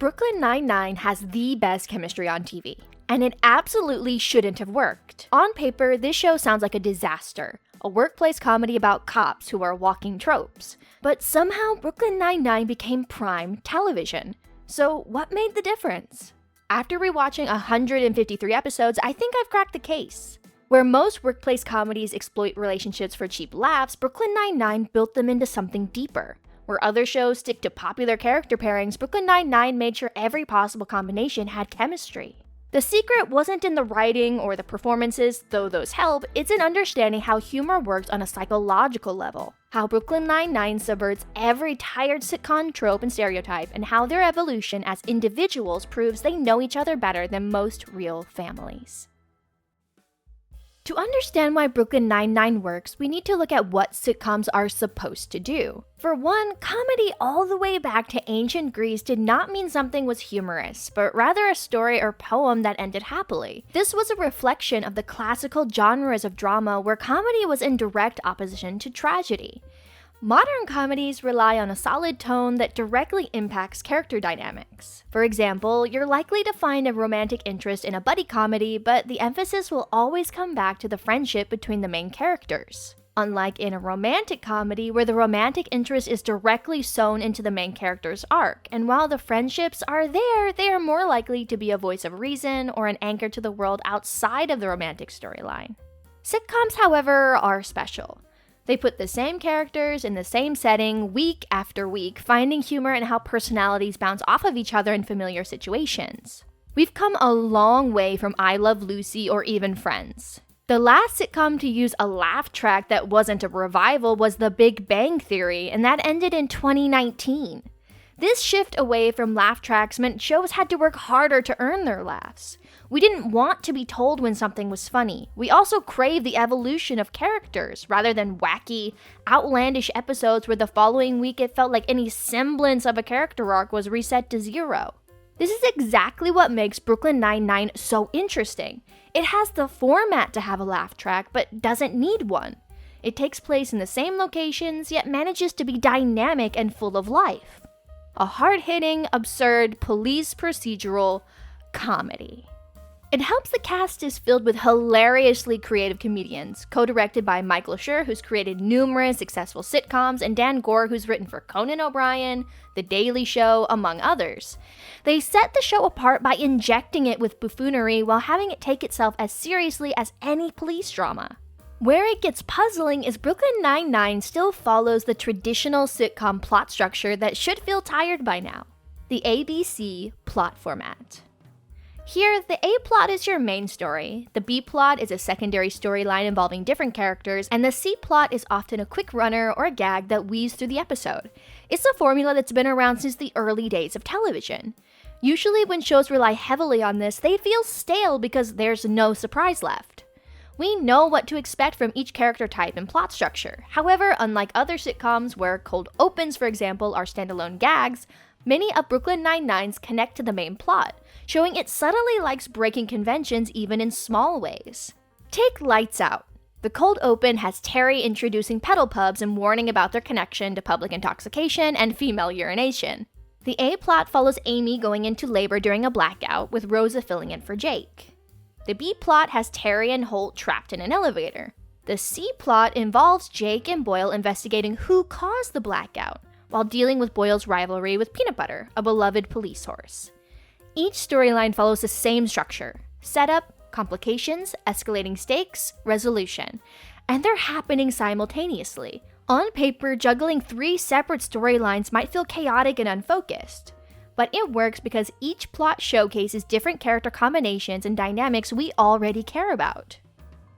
Brooklyn Nine-Nine has the best chemistry on TV, and it absolutely shouldn't have worked. On paper, this show sounds like a disaster, a workplace comedy about cops who are walking tropes. But somehow Brooklyn Nine-Nine became prime television. So what made the difference? After rewatching 153 episodes, I think I've cracked the case. Where most workplace comedies exploit relationships for cheap laughs, Brooklyn Nine-Nine built them into something deeper. Where other shows stick to popular character pairings, Brooklyn Nine-Nine made sure every possible combination had chemistry. The secret wasn't in the writing or the performances, though those help, it's in understanding how humor works on a psychological level. How Brooklyn Nine-Nine subverts every tired sitcom trope and stereotype, and how their evolution as individuals proves they know each other better than most real families. To understand why Brooklyn Nine-Nine works, we need to look at what sitcoms are supposed to do. For one, comedy all the way back to ancient Greece did not mean something was humorous, but rather a story or poem that ended happily. This was a reflection of the classical genres of drama where comedy was in direct opposition to tragedy. Modern comedies rely on a solid tone that directly impacts character dynamics. For example, you're likely to find a romantic interest in a buddy comedy, but the emphasis will always come back to the friendship between the main characters. Unlike in a romantic comedy where the romantic interest is directly sewn into the main character's arc, and while the friendships are there, they are more likely to be a voice of reason or an anchor to the world outside of the romantic storyline. Sitcoms, however, are special. They put the same characters in the same setting week after week, finding humor in how personalities bounce off of each other in familiar situations. We've come a long way from I Love Lucy or even Friends. The last sitcom to use a laugh track that wasn't a revival was The Big Bang Theory, and that ended in 2019. This shift away from laugh tracks meant shows had to work harder to earn their laughs. We didn't want to be told when something was funny. We also craved the evolution of characters, rather than wacky, outlandish episodes where the following week it felt like any semblance of a character arc was reset to zero. This is exactly what makes Brooklyn Nine-Nine so interesting. It has the format to have a laugh track, but doesn't need one. It takes place in the same locations, yet manages to be dynamic and full of life. A hard-hitting, absurd, police procedural comedy. It helps the cast is filled with hilariously creative comedians, co-directed by Michael Schur, who's created numerous successful sitcoms, and Dan Gore, who's written for Conan O'Brien, The Daily Show, among others. They set the show apart by injecting it with buffoonery while having it take itself as seriously as any police drama. Where it gets puzzling is Brooklyn Nine-Nine still follows the traditional sitcom plot structure that should feel tired by now. The ABC plot format. Here, the A plot is your main story, the B plot is a secondary storyline involving different characters, and the C plot is often a quick runner or a gag that weaves through the episode. It's a formula that's been around since the early days of television. Usually when shows rely heavily on this, they feel stale because there's no surprise left. We know what to expect from each character type and plot structure. However, unlike other sitcoms where cold opens, for example, are standalone gags, many of Brooklyn Nine-Nine's connect to the main plot, showing it subtly likes breaking conventions even in small ways. Take Lights Out. The cold open has Terry introducing pedal pubs and warning about their connection to public intoxication and female urination. The A plot follows Amy going into labor during a blackout, with Rosa filling in for Jake. The B plot has Terry and Holt trapped in an elevator. The C plot involves Jake and Boyle investigating who caused the blackout, while dealing with Boyle's rivalry with Peanut Butter, a beloved police horse. Each storyline follows the same structure: setup, complications, escalating stakes, resolution. And they're happening simultaneously. On paper, juggling 3 separate storylines might feel chaotic and unfocused. But it works because each plot showcases different character combinations and dynamics we already care about.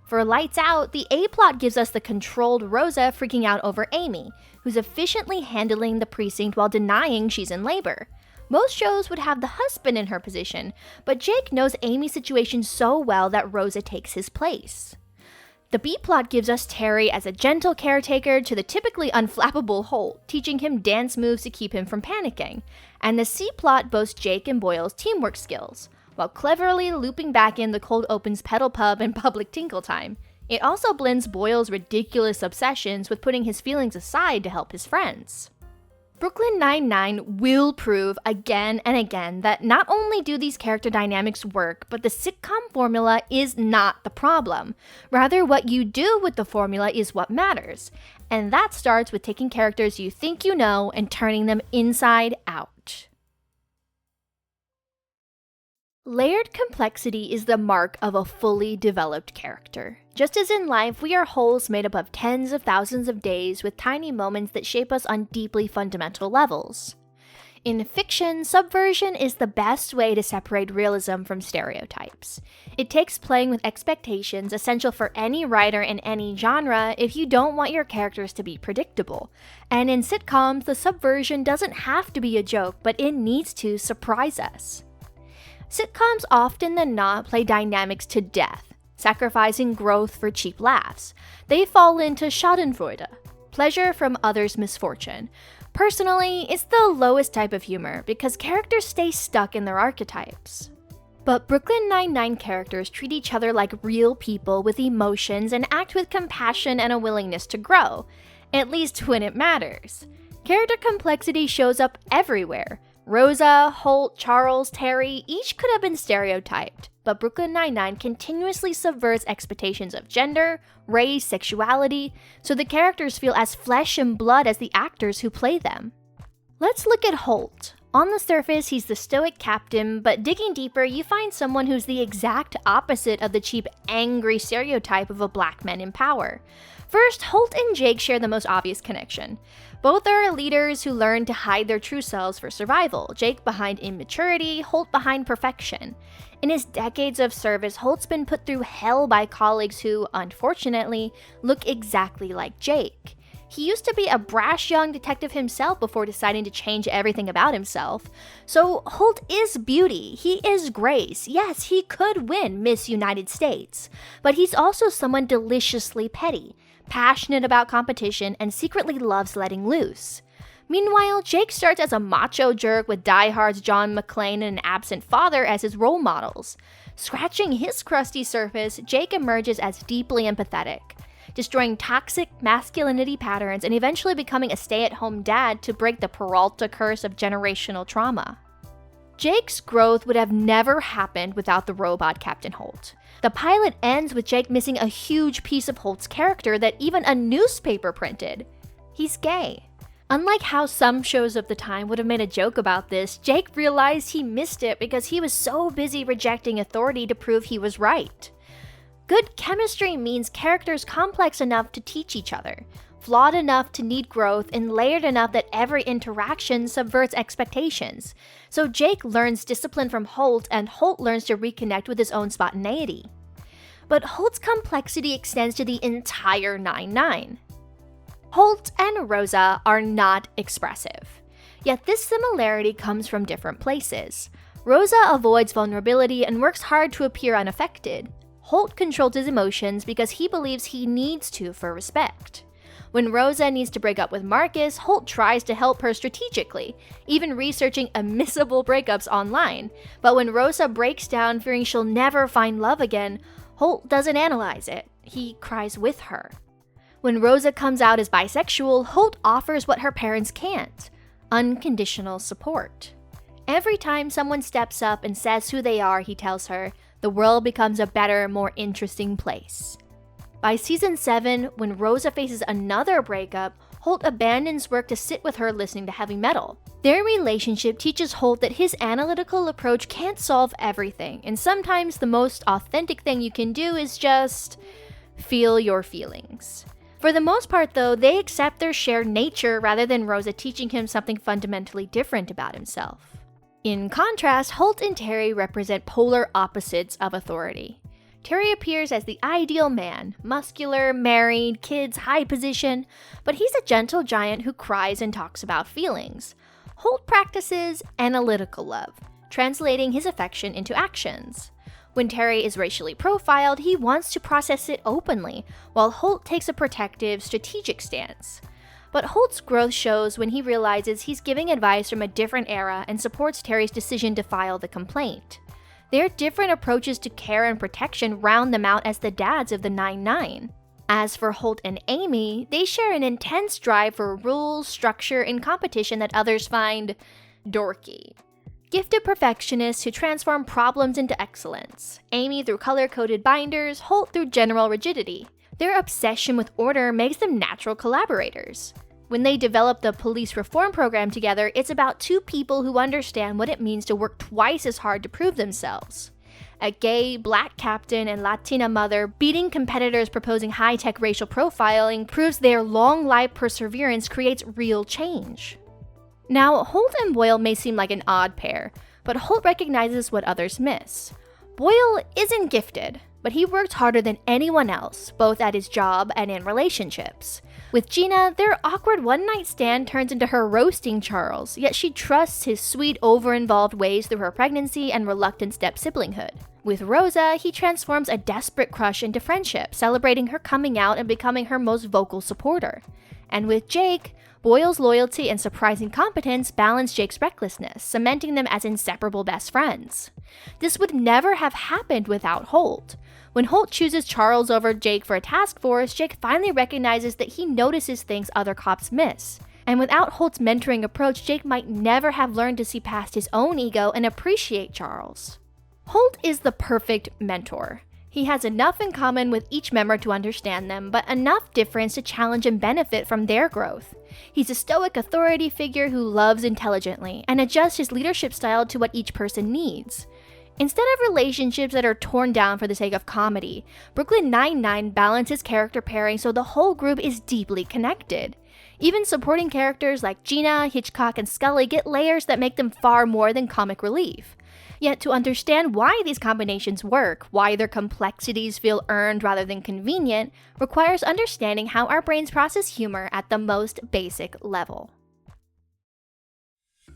For Lights Out, the A plot gives us the controlled Rosa freaking out over Amy, who's efficiently handling the precinct while denying she's in labor. Most shows would have the husband in her position, but Jake knows Amy's situation so well that Rosa takes his place. The B plot gives us Terry as a gentle caretaker to the typically unflappable Holt, teaching him dance moves to keep him from panicking. And the C plot boasts Jake and Boyle's teamwork skills, while cleverly looping back in the cold opens pedal pub and public tinkle time. It also blends Boyle's ridiculous obsessions with putting his feelings aside to help his friends. Brooklyn Nine-Nine will prove again and again that not only do these character dynamics work, but the sitcom formula is not the problem. Rather, what you do with the formula is what matters. And that starts with taking characters you think you know and turning them inside out. Layered complexity is the mark of a fully developed character. Just as in life, we are wholes made up of tens of thousands of days with tiny moments that shape us on deeply fundamental levels. In fiction, subversion is the best way to separate realism from stereotypes. It takes playing with expectations essential for any writer in any genre if you don't want your characters to be predictable. And in sitcoms, the subversion doesn't have to be a joke, but it needs to surprise us. Sitcoms often than not play dynamics to death, sacrificing growth for cheap laughs. They fall into schadenfreude, pleasure from others' misfortune. Personally, it's the lowest type of humor because characters stay stuck in their archetypes. But Brooklyn Nine-Nine characters treat each other like real people with emotions and act with compassion and a willingness to grow, at least when it matters. Character complexity shows up everywhere. Rosa, Holt, Charles, Terry, each could have been stereotyped, but Brooklyn Nine-Nine continuously subverts expectations of gender, race, sexuality, so the characters feel as flesh and blood as the actors who play them. Let's look at Holt. On the surface, he's the stoic captain, but digging deeper, you find someone who's the exact opposite of the cheap, angry stereotype of a black man in power. First, Holt and Jake share the most obvious connection. Both are leaders who learn to hide their true selves for survival, Jake behind immaturity, Holt behind perfection. In his decades of service, Holt's been put through hell by colleagues who, unfortunately, look exactly like Jake. He used to be a brash young detective himself before deciding to change everything about himself. So Holt is beauty, he is grace. Yes, he could win Miss United States. But he's also someone deliciously petty, passionate about competition, and secretly loves letting loose. Meanwhile, Jake starts as a macho jerk with diehards John McClane and an absent father as his role models. Scratching his crusty surface, Jake emerges as deeply empathetic, destroying toxic masculinity patterns and eventually becoming a stay-at-home dad to break the Peralta curse of generational trauma. Jake's growth would have never happened without the robot Captain Holt. The pilot ends with Jake missing a huge piece of Holt's character that even a newspaper printed. He's gay. Unlike how some shows of the time would have made a joke about this, Jake realized he missed it because he was so busy rejecting authority to prove he was right. Good chemistry means characters complex enough to teach each other, flawed enough to need growth, and layered enough that every interaction subverts expectations. So Jake learns discipline from Holt, and Holt learns to reconnect with his own spontaneity. But Holt's complexity extends to the entire Nine-Nine. Holt and Rosa are not expressive. Yet this similarity comes from different places. Rosa avoids vulnerability and works hard to appear unaffected. Holt controls his emotions because he believes he needs to for respect. When Rosa needs to break up with Marcus, Holt tries to help her strategically, even researching admissible breakups online. But when Rosa breaks down, fearing she'll never find love again, Holt doesn't analyze it. He cries with her. When Rosa comes out as bisexual, Holt offers what her parents can't: unconditional support. Every time someone steps up and says who they are, he tells her, the world becomes a better, more interesting place. By season 7, when Rosa faces another breakup, Holt abandons work to sit with her listening to heavy metal. Their relationship teaches Holt that his analytical approach can't solve everything, and sometimes the most authentic thing you can do is just feel your feelings. For the most part, though, they accept their shared nature rather than Rosa teaching him something fundamentally different about himself. In contrast, Holt and Terry represent polar opposites of authority. Terry appears as the ideal man, muscular, married, kids, high position, but he's a gentle giant who cries and talks about feelings. Holt practices analytical love, translating his affection into actions. When Terry is racially profiled, he wants to process it openly, while Holt takes a protective, strategic stance. But Holt's growth shows when he realizes he's giving advice from a different era and supports Terry's decision to file the complaint. Their different approaches to care and protection round them out as the dads of the Nine-Nine. As for Holt and Amy, they share an intense drive for rules, structure, and competition that others find dorky. Gifted perfectionists who transform problems into excellence. Amy through color-coded binders, Holt through general rigidity. Their obsession with order makes them natural collaborators. When they develop the police reform program together, it's about two people who understand what it means to work twice as hard to prove themselves. A gay, black captain and Latina mother beating competitors proposing high-tech racial profiling proves their long-life perseverance creates real change. Now, Holt and Boyle may seem like an odd pair, but Holt recognizes what others miss. Boyle isn't gifted, but he works harder than anyone else, both at his job and in relationships. With Gina, their awkward one-night stand turns into her roasting Charles, yet she trusts his sweet, over-involved ways through her pregnancy and reluctant step-siblinghood. With Rosa, he transforms a desperate crush into friendship, celebrating her coming out and becoming her most vocal supporter. And with Jake, Boyle's loyalty and surprising competence balance Jake's recklessness, cementing them as inseparable best friends. This would never have happened without Holt. When Holt chooses Charles over Jake for a task force, Jake finally recognizes that he notices things other cops miss. And without Holt's mentoring approach, Jake might never have learned to see past his own ego and appreciate Charles. Holt is the perfect mentor. He has enough in common with each member to understand them, but enough difference to challenge and benefit from their growth. He's a stoic authority figure who loves intelligently and adjusts his leadership style to what each person needs. Instead of relationships that are torn down for the sake of comedy, Brooklyn Nine-Nine balances character pairing so the whole group is deeply connected. Even supporting characters like Gina, Hitchcock, and Scully get layers that make them far more than comic relief. Yet to understand why these combinations work, why their complexities feel earned rather than convenient, requires understanding how our brains process humor at the most basic level.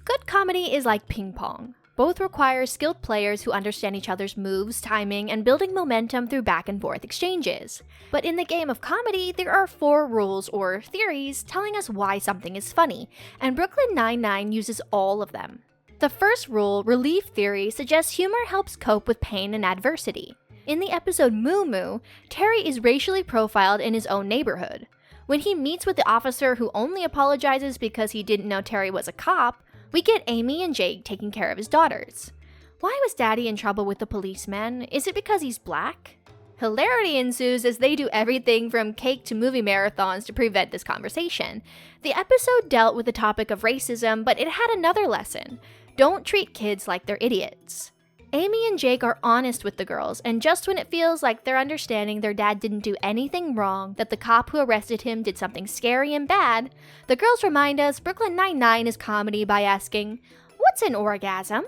Good comedy is like ping pong. Both require skilled players who understand each other's moves, timing, and building momentum through back and forth exchanges. But in the game of comedy, there are 4 rules or theories telling us why something is funny, and Brooklyn Nine-Nine uses all of them. The first rule, relief theory, suggests humor helps cope with pain and adversity. In the episode Moo Moo, Terry is racially profiled in his own neighborhood. When he meets with the officer who only apologizes because he didn't know Terry was a cop, we get Amy and Jake taking care of his daughters. Why was Daddy in trouble with the policeman? Is it because he's black? Hilarity ensues as they do everything from cake to movie marathons to prevent this conversation. The episode dealt with the topic of racism, but it had another lesson. Don't treat kids like they're idiots. Amy and Jake are honest with the girls, and just when it feels like they're understanding their dad didn't do anything wrong, that the cop who arrested him did something scary and bad, the girls remind us Brooklyn Nine-Nine is comedy by asking, "What's an orgasm?"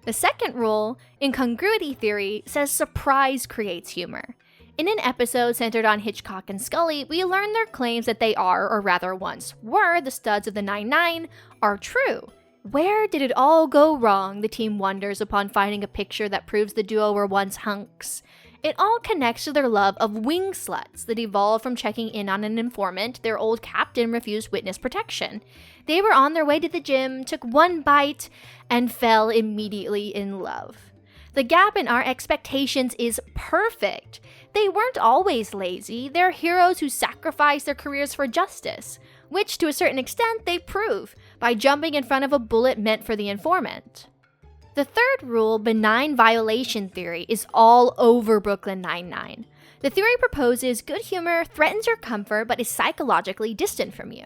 The second rule, incongruity theory, says surprise creates humor. In an episode centered on Hitchcock and Scully, we learn their claims that they are, or rather once were, the studs of the Nine-Nine are true. Where did it all go wrong, the team wonders upon finding a picture that proves the duo were once hunks. It all connects to their love of wing sluts that evolved from checking in on an informant their old captain refused witness protection. They were on their way to the gym, took one bite, and fell immediately in love. The gap in our expectations is perfect. They weren't always lazy, they're heroes who sacrificed their careers for justice, which to a certain extent they prove by jumping in front of a bullet meant for the informant. The third rule, benign violation theory, is all over Brooklyn Nine-Nine. The theory proposes good humor threatens your comfort but is psychologically distant from you.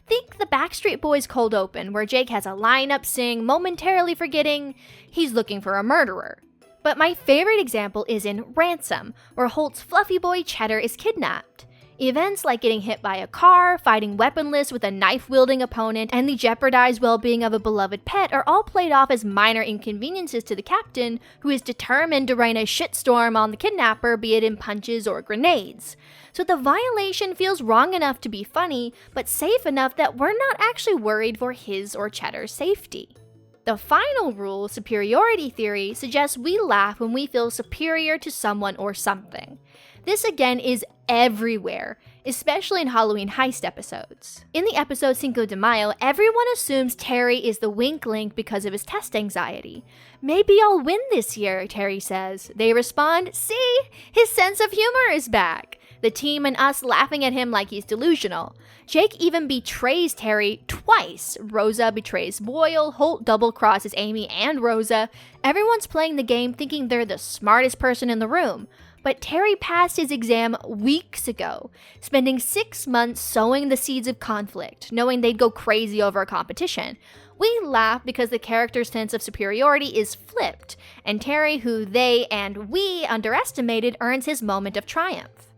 Think the Backstreet Boys cold open, where Jake has a line-up sing, momentarily forgetting he's looking for a murderer. But my favorite example is in Ransom, where Holt's fluffy boy Cheddar is kidnapped. Events like getting hit by a car, fighting weaponless with a knife-wielding opponent, and the jeopardized well-being of a beloved pet are all played off as minor inconveniences to the captain, who is determined to rain a shitstorm on the kidnapper, be it in punches or grenades. So the violation feels wrong enough to be funny, but safe enough that we're not actually worried for his or Cheddar's safety. The final rule, superiority theory, suggests we laugh when we feel superior to someone or something. This again is everywhere, especially in Halloween heist episodes. In the episode Cinco de Mayo, everyone assumes Terry is the wink link because of his test anxiety. "Maybe I'll win this year," Terry says. They respond, "See, his sense of humor is back." the team and us laughing at him like he's delusional. Jake even betrays Terry twice. Rosa betrays Boyle, Holt double-crosses Amy and Rosa. Everyone's playing the game thinking they're the smartest person in the room. But Terry passed his exam weeks ago, spending 6 months sowing the seeds of conflict, knowing they'd go crazy over a competition. We laugh because the character's sense of superiority is flipped, and Terry, who they and we underestimated, earns his moment of triumph.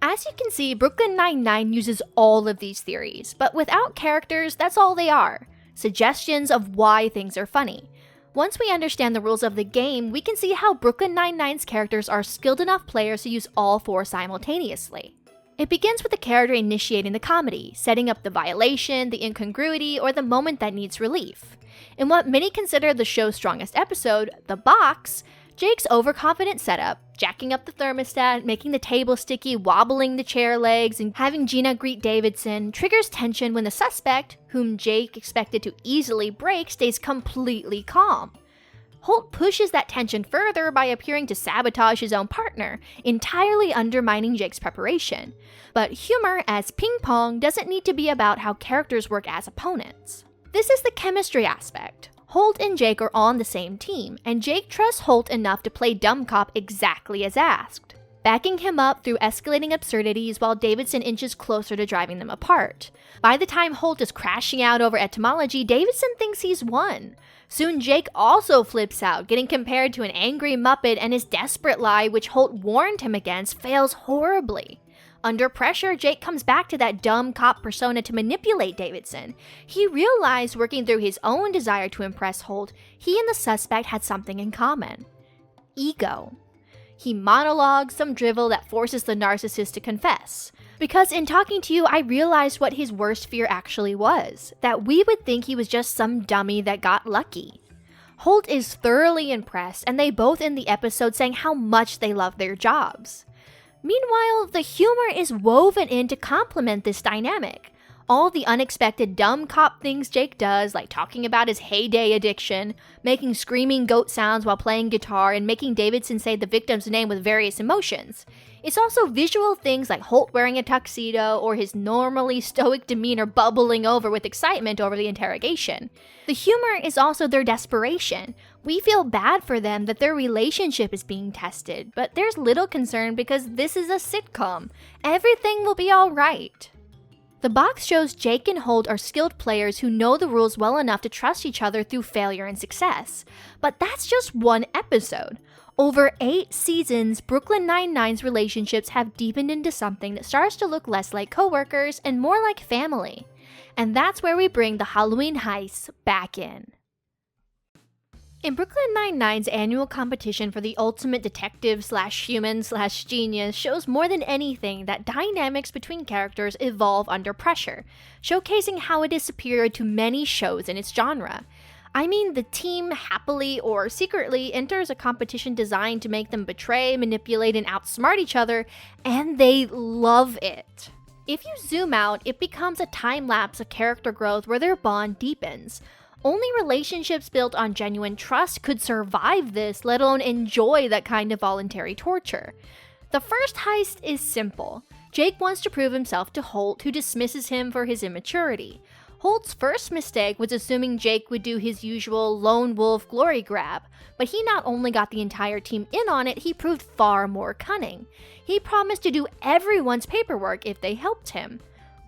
As you can see, Brooklyn Nine-Nine uses all of these theories, but without characters, that's all they are. Suggestions of why things are funny. Once we understand the rules of the game, we can see how Brooklyn Nine-Nine's characters are skilled enough players to use all four simultaneously. It begins with the character initiating the comedy, setting up the violation, the incongruity, or the moment that needs relief. In what many consider the show's strongest episode, The Box, Jake's overconfident setup, jacking up the thermostat, making the table sticky, wobbling the chair legs, and having Gina greet Davidson triggers tension when the suspect, whom Jake expected to easily break, stays completely calm. Holt pushes that tension further by appearing to sabotage his own partner, entirely undermining Jake's preparation. But humor as ping pong doesn't need to be about how characters work as opponents. This is the chemistry aspect. Holt and Jake are on the same team, and Jake trusts Holt enough to play dumb cop exactly as asked, backing him up through escalating absurdities while Davidson inches closer to driving them apart. By the time Holt is crashing out over etymology, Davidson thinks he's won. Soon Jake also flips out, getting compared to an angry Muppet, and his desperate lie, which Holt warned him against, fails horribly. Under pressure, Jake comes back to that dumb cop persona to manipulate Davidson. He realized, working through his own desire to impress Holt, he and the suspect had something in common: ego. He monologues some drivel that forces the narcissist to confess. Because in talking to you, I realized what his worst fear actually was, that we would think he was just some dummy that got lucky. Holt is thoroughly impressed, and they both end the episode saying how much they love their jobs. Meanwhile, the humor is woven in to complement this dynamic. All the unexpected dumb cop things Jake does, like talking about his heyday addiction, making screaming goat sounds while playing guitar, and making Davidson say the victim's name with various emotions. It's also visual things like Holt wearing a tuxedo or his normally stoic demeanor bubbling over with excitement over the interrogation. The humor is also their desperation. We feel bad for them that their relationship is being tested, but there's little concern because this is a sitcom. Everything will be alright. The Box shows Jake and Holt are skilled players who know the rules well enough to trust each other through failure and success. But that's just one episode. Over 8 seasons, Brooklyn Nine-Nine's relationships have deepened into something that starts to look less like coworkers and more like family. And that's where we bring the Halloween heists back in. In Brooklyn Nine-Nine's annual competition for the ultimate detective/human/genius shows more than anything that dynamics between characters evolve under pressure, showcasing how it is superior to many shows in its genre. I mean, the team happily or secretly enters a competition designed to make them betray, manipulate, and outsmart each other, and they love it. If you zoom out, it becomes a time lapse of character growth where their bond deepens. Only relationships built on genuine trust could survive this, let alone enjoy that kind of voluntary torture. The first heist is simple. Jake wants to prove himself to Holt, who dismisses him for his immaturity. Holt's first mistake was assuming Jake would do his usual lone wolf glory grab, but he not only got the entire team in on it, he proved far more cunning. He promised to do everyone's paperwork if they helped him.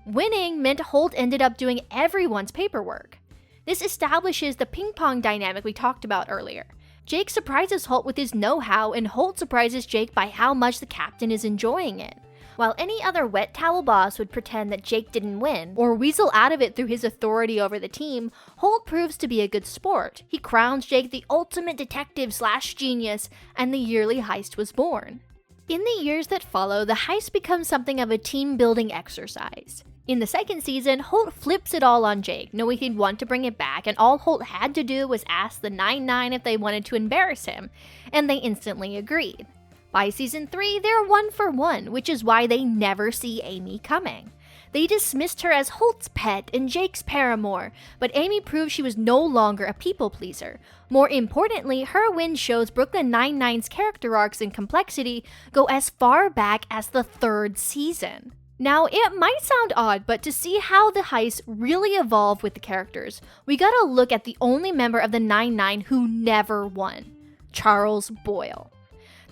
Winning meant Holt ended up doing everyone's paperwork. This establishes the ping pong dynamic we talked about earlier. Jake surprises Holt with his know-how, and Holt surprises Jake by how much the captain is enjoying it. While any other wet towel boss would pretend that Jake didn't win, or weasel out of it through his authority over the team, Holt proves to be a good sport. He crowns Jake the ultimate detective/genius, and the yearly heist was born. In the years that follow, the heist becomes something of a team-building exercise. In the second season, Holt flips it all on Jake, knowing he'd want to bring it back, and all Holt had to do was ask the Nine-Nine if they wanted to embarrass him, and they instantly agreed. By season 3, they're 1 for 1, which is why they never see Amy coming. They dismissed her as Holt's pet and Jake's paramour, but Amy proved she was no longer a people pleaser. More importantly, her win shows Brooklyn Nine-Nine's character arcs and complexity go as far back as the 3rd season. Now, it might sound odd, but to see how the heist really evolved with the characters, we gotta look at the only member of the Nine-Nine who never won, Charles Boyle.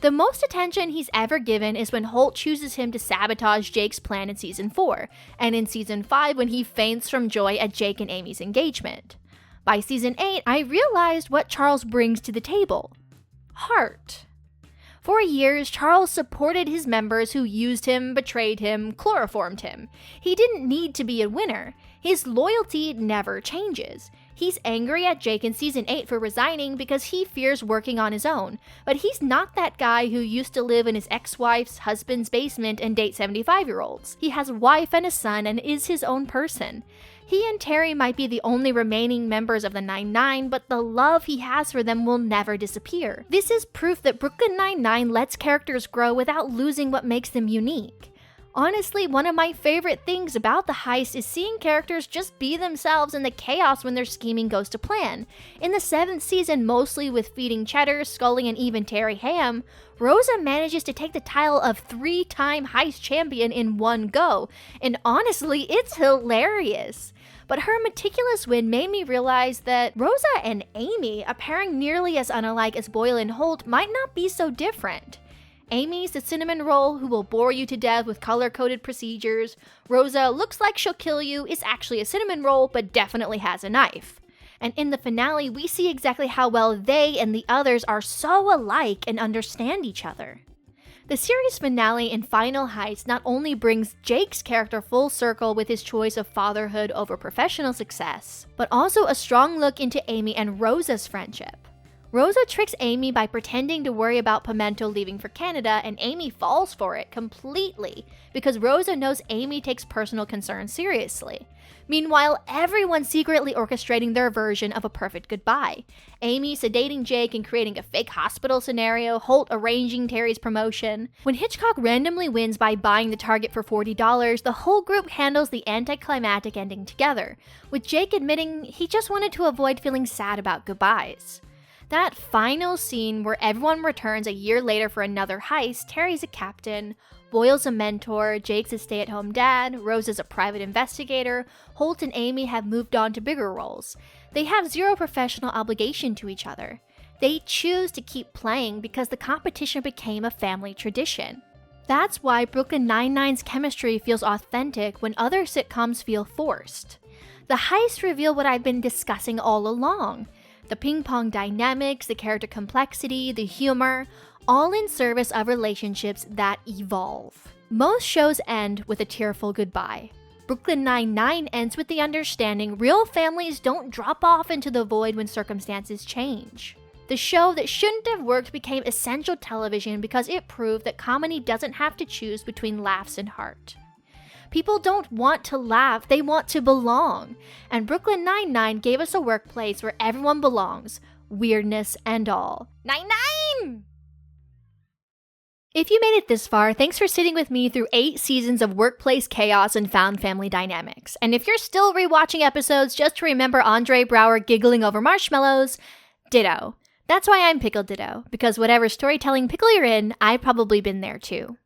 The most attention he's ever given is when Holt chooses him to sabotage Jake's plan in Season 4, and in Season 5 when he faints from joy at Jake and Amy's engagement. By Season 8, I realized what Charles brings to the table. Heart. For years, Charles supported his members who used him, betrayed him, chloroformed him. He didn't need to be a winner. His loyalty never changes. He's angry at Jake in Season 8 for resigning because he fears working on his own, but he's not that guy who used to live in his ex-wife's husband's basement and date 75-year-olds. He has a wife and a son and is his own person. He and Terry might be the only remaining members of the Nine-Nine, but the love he has for them will never disappear. This is proof that Brooklyn Nine-Nine lets characters grow without losing what makes them unique. Honestly, one of my favorite things about the heist is seeing characters just be themselves in the chaos when their scheming goes to plan. In the 7th season, mostly with feeding Cheddar, Scully, and even Terry Ham, Rosa manages to take the title of 3-time heist champion in one go, and honestly, it's hilarious. But her meticulous win made me realize that Rosa and Amy, a pairing nearly as unalike as Boyle and Holt, might not be so different. Amy's the cinnamon roll who will bore you to death with color-coded procedures. Rosa looks like she'll kill you, is actually a cinnamon roll, but definitely has a knife. And in the finale, we see exactly how well they and the others are so alike and understand each other. The series finale and final heist not only brings Jake's character full circle with his choice of fatherhood over professional success, but also a strong look into Amy and Rosa's friendship. Rosa tricks Amy by pretending to worry about Pimento leaving for Canada, and Amy falls for it completely because Rosa knows Amy takes personal concerns seriously. Meanwhile, everyone's secretly orchestrating their version of a perfect goodbye. Amy sedating Jake and creating a fake hospital scenario, Holt arranging Terry's promotion. When Hitchcock randomly wins by buying the target for $40, the whole group handles the anticlimactic ending together, with Jake admitting he just wanted to avoid feeling sad about goodbyes. That final scene where everyone returns a year later for another heist, Terry's a captain, Boyle's a mentor, Jake's a stay-at-home dad, Rosa's a private investigator, Holt and Amy have moved on to bigger roles. They have zero professional obligation to each other. They choose to keep playing because the competition became a family tradition. That's why Brooklyn Nine-Nine's chemistry feels authentic when other sitcoms feel forced. The heist reveal what I've been discussing all along. The ping-pong dynamics, the character complexity, the humor, all in service of relationships that evolve. Most shows end with a tearful goodbye. Brooklyn Nine-Nine ends with the understanding real families don't drop off into the void when circumstances change. The show that shouldn't have worked became essential television because it proved that comedy doesn't have to choose between laughs and heart. People don't want to laugh, they want to belong. And Brooklyn Nine-Nine gave us a workplace where everyone belongs, weirdness and all. Nine-Nine! If you made it this far, thanks for sitting with me through 8 seasons of workplace chaos and found family dynamics. And if you're still rewatching episodes just to remember Andre Braugher giggling over marshmallows, ditto. That's why I'm Pickle Ditto, because whatever storytelling pickle you're in, I've probably been there too.